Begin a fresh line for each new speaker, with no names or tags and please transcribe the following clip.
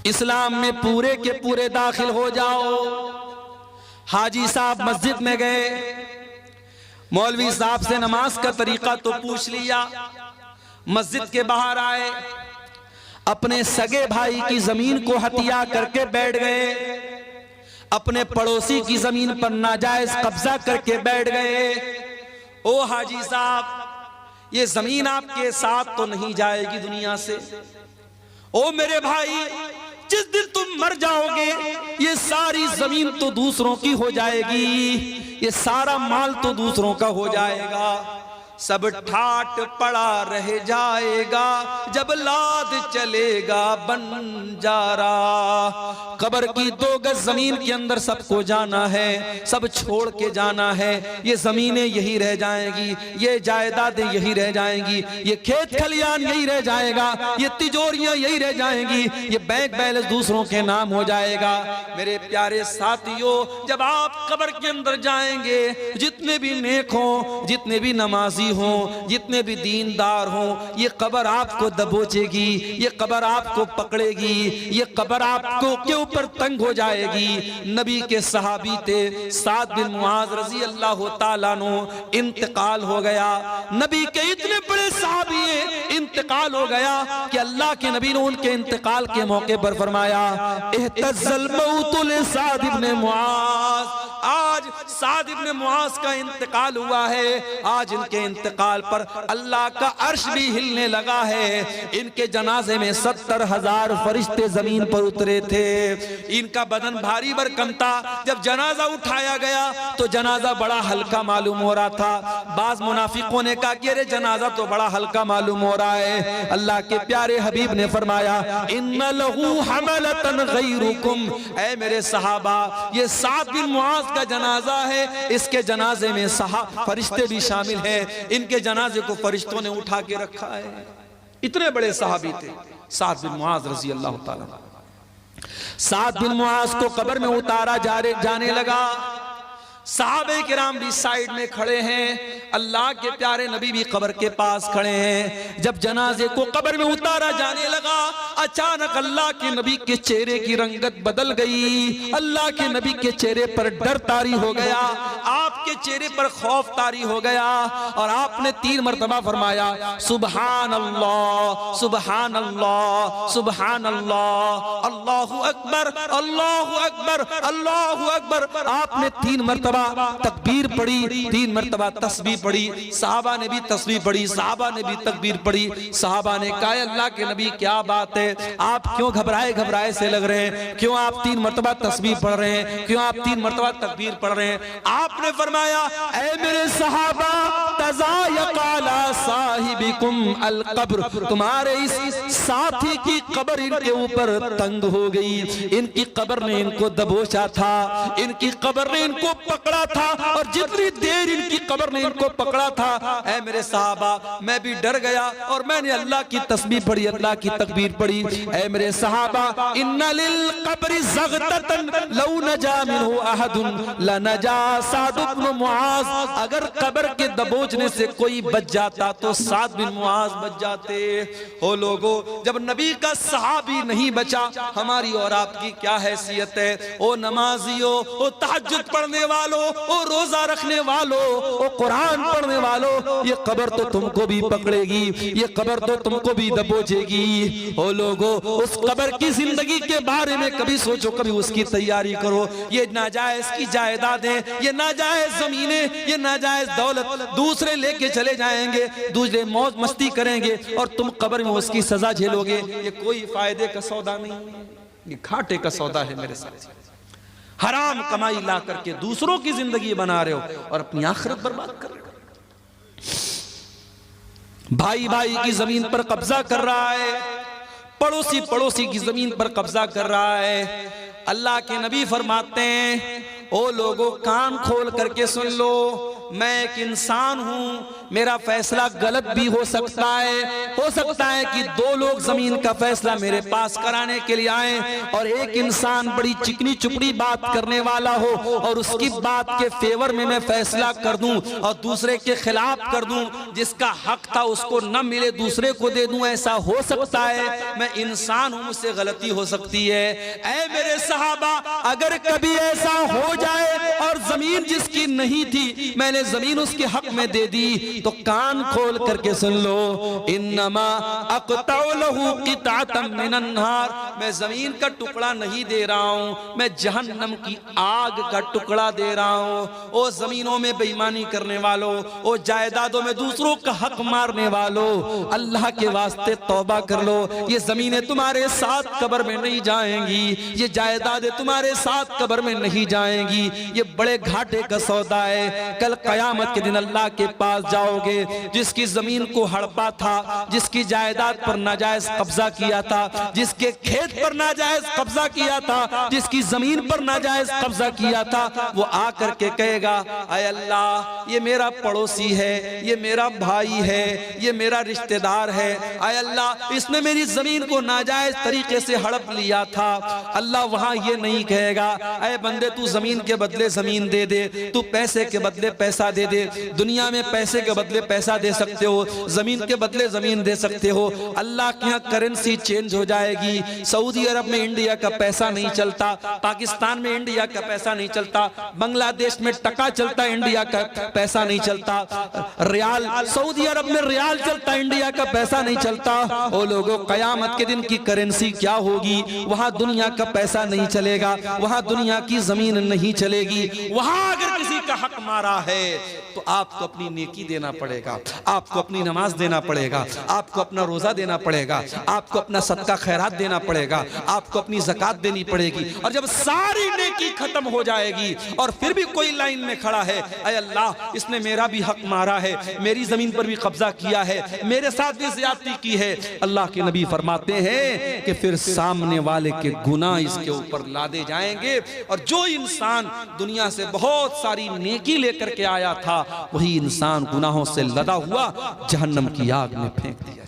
इस्लाम में पूरे के पूरे दाखिल हो जाओ। हाजी साहब मस्जिद में गए, मौलवी साहब से नमाज का तरीका तो पूछ लिया। मस्जिद के बाहर आए, अपने सगे भाई की जमीन को हत्या करके बैठ गए, अपने पड़ोसी की जमीन पर नाजायज कब्जा करके बैठ गए। ओ हाजी साहब, ये जमीन आपके साथ तो नहीं जाएगी दुनिया से। ओ मेरे भाई, जिस दिन तुम मर जाओगे ये सारी जमीन तो दूसरों की हो जाएगी, ये सारा माल तो दूसरों का हो जाएगा, सब ठाट पड़ा रह जाएगा जब लाद चलेगा बंजारा। कब्र की 2 गज जमीन के अंदर सबको जाना है, सब छोड़ के जाना है। ये जमीनें यही रह जाएंगी, ये जायदादें यही रह जाएंगी, ये खेत खलियान यही रह जाएगा, ये तिजोरियां यही रह जाएंगी, ये बैंक बैलेंस दूसरों के नाम हो जाएगा। मेरे प्यारे साथियों, जब आप कब्र के अंदर जाएंगे, जितने भी नेक हों, जितने भी नमाजी हों, जितने भी दीनदार हों, ये कब्र आपको दबोचेगी, ये कब्र आपको पकड़ेगी, ये कब्र आपको के ऊपर तंग हो जाएगी। नबी के सहाबी थे साद बिन मुआज रजी अल्लाह ताला नो, इंतकाल हो गया। नबी के इतने बड़े सहाबी इंतकाल हो गया कि अल्लाह के नबी ने उनके इंतकाल के मौके पर फरमाया, इhtazal मौतु li साद इब्न मुआज। आज साद इब्न मुआज का इंतकाल हुआ है। आज इनके इंतकाल पर अल्लाह का अर्श भी हिलने लगा है। इनके जनाजे में 70,000 फरिश्ते जमीन पर उतरे थे। इनका बदन भारी भरकम था। जब जनाजा उठाया गया तो जनाजा बड़ा हल्का मालूम हो रहा था। बाज मुनाफिकों ने कहा कि अरे जनाजा तो बड़ा हल्का मालूम हो रहा है। अल्लाह के प्यारे हबीब ने फरमाया, इन्ना लहू हमलतन गैरुकुम। ऐ मेरे सहाबा, ये साद बिन मुआज का जनाजा है, इसके जनाजे में फरिश्ते भी शामिल हैं। इनके जनाजे को फरिश्तों ने उठा के रखा है। इतने बड़े सहाबी थे साद बिन मुआज रजी अल्लाह ताला। साद बिन मुआज को कब्र में उतारा जाने लगा। सहाबे किराम भी साइड में खड़े हैं, अल्लाह के प्यारे नबी भी कब्र के पास खड़े हैं। जब जनाजे को कब्र में उतारा जाने लगा, अचानक अल्लाह के नबी के चेहरे की रंगत बदल गई। अल्लाह के नबी के चेहरे पर डर तारी हो गया, आपके चेहरे पर खौफ तारी हो गया और आपने 3 मरतबा फरमाया, सुबहान अल्लाह, सुबहान अल्लाह, सुबहान अल्लाह, अल्लाहु अकबर, अल्लाहु अकबर, अल्लाहु अकबर। आपने 3 मरतबा तकबीर पढ़ी, 3 मरतबा तस्बीह पढ़ी। साहबा ने भी तस्बीह पढ़ी, साहबा ने भी तकबीर पढ़ी। साहबा ने कहा, अल्लाह के नबी क्या बात है, आप क्यों घबराए घबराए से लग रहे हैं, क्यों आप 3 मरतबा तस्बीह पढ़ रहे हैं, क्यों आप 3 मरतबा तकबीर पढ़ रहे हैं। आपने फरमाया, ऐ मेरे सहाबा, तज़ायक़ाला साहिबिकुम अल कब्र, तुम्हारे इस साथी की कब्र इनके ऊपर तंग हो गई। इनकी कब्र ने इनको दबोचा था, इनकी कब्र ने इनको पकड़ा था और जितनी देर इनकी कब्र ने इनको पकड़ा था, ऐ मेरे सहाबा, मैं भी डर गया और मैंने अल्लाह की तस्बीह पढ़ी, अल्लाह की तकबीर पढ़ी। ऐ मेरे सहाबा, इन्ना लिल कब्रि ज़ग़ततन लौ नजा मिन्हु अहदुन लनजा साद इब्न मुआज। अगर कब्र के दबोचने से कोई बच जाता तो साद बिन मुआज बच जाते। हो लोगो, जब नबी का सहाबी नहीं बचा, हमारी और आपकी क्या हैसियत है। ओ नमाजियों, ओ तहज्जुद पढ़ने वालों, ओ रोजा रखने वालों, ओ कुरान पढ़ने वालों, ये कब्र तो तुमको भी पकड़ेगी, ये कब्र तो तुमको भी दबोचेगी। ओ लोगो, उस कब्र की जिंदगी के बारे में कभी सोचो, कभी उसकी तैयारी करो। ये नाजायज की जायदादें, ये नाजायज जमीनें, ये नाजायज दौलत दूसरे लेके चले जाएंगे, दूसरे मौज मस्ती करेंगे और तुम कब्र में उसकी सजा झेलोगे। ये कोई फायदे का सौदा नहीं है, ये घाटे का सौदा है मेरे साथ। हराम कमाई ला करके दूसरों की जिंदगी बना रहे हो और अपनी आखिरत बर्बाद कर रहे हो। भाई भाई की जमीन पर कब्जा कर रहा है, पड़ोसी पड़ोसी की जमीन पर कब्जा कर रहा है। अल्लाह के नबी फरमाते हैं, ओ लोगों, कान खोल करके सुन लो, मैं एक इंसान हूं, मेरा फैसला गलत भी हो सकता है कि दो लोग जमीन का फैसला मेरे पास कराने के लिए आए और एक इंसान बड़ी चिकनी चुपड़ी बात करने वाला हो और उसकी बात के फेवर में मैं फैसला कर दूं और दूसरे के खिलाफ कर दूं, जिसका हक था उसको न मिले दूसरे को दे दूं, ऐसा हो सकता है। मैं इंसान हूं, मुझसे गलती हो सकती है। ऐ मेरे सहाबा, अगर कभी ऐसा हो जाए और जमीन जिसकी नहीं थी मैंने जमीन उसके हक में दे दी, तो कान खोल करके सुन लो, इन्नमा अक़तउ लहू क़िताअतम मिनन नार, मैं जमीन का टुकड़ा नहीं दे रहा हूं, मैं जहन्नम की आग का टुकड़ा दे रहा हूं। ओ जमीनों में बेईमानी करने वालों, ओ जायदादों में दूसरों का हक मारने वालों, अल्लाह के वास्ते तौबा कर लो। ये जमीनें तुम्हारे साथ कब्र में नहीं जाएंगी, ये जायदादें तुम्हारे साथ कब्र में नहीं जाएंगी, ये बड़े घाटे का सौदा है। कल कयामत के दिन अल्लाह के पास जाओगे, जिसकी जमीन को हड़पा था, जिसकी जायदाद पर नाजायज कब्जा किया था, जिसके खेत पर नाजायज कब्जा किया था, जिसकी जमीन पर नाजायज कब्जा किया था, वो आकर के कहेगा, ऐ अल्लाह ये मेरा पड़ोसी है, ये मेरा भाई है, ये मेरा रिश्तेदार है, ऐ अल्लाह इसने मेरी जमीन को नाजायज तरीके से हड़प लिया था। अल्लाह वहां ये नहीं कहेगा, ऐ बंदे तू जमीन के बदले जमीन दे दे, तू पैसे के बदले पैसा दे दे। दुनिया में पैसे के बदले पैसा दे सकते हो, जमीन के बदले जमीन दे सकते हो। अल्लाह के यहाँ करेंसी चेंज हो जाएगी। सऊदी अरब में इंडिया का पैसा नहीं चलता, पाकिस्तान में इंडिया का पैसा नहीं चलता, बांग्लादेश में टका चलता, इंडिया का पैसा नहीं चलता, रियाल सऊदी अरब में रियाल चलता, इंडिया का पैसा नहीं चलता। ओ लोगों, कयामत के दिन की करेंसी क्या होगी? वहां दुनिया का पैसा नहीं चलेगा, वहां दुनिया की जमीन नहीं चलेगी। वहां अगर किसी का हक मारा है तो आपको अपनी नेकी देना पड़ेगा, आपको अपनी नमाज देना पड़ेगा, आपको अपना रोजा देना पड़ेगा, आपको अपना सदका खैरात देना पड़ेगा, आपको अपनी ज़कात देनी पड़ेगी। और जब सारी नेकी खत्म हो जाएगी और फिर भी कोई लाइन में खड़ा है, ऐ अल्लाह इसने मेरा भी हक मारा है, मेरी जमीन पर भी कब्जा किया है, मेरे साथ भी ज्यादती की है, अल्लाह के नबी फरमाते हैं कि फिर सामने वाले के गुनाह इसके ऊपर लादे जाएंगे और जो इंसान दुनिया से बहुत सारी नेकी लेकर के आया था, वही इंसान गुनाहों से लदा हुआ जहन्नम की आग में फेंक दिया।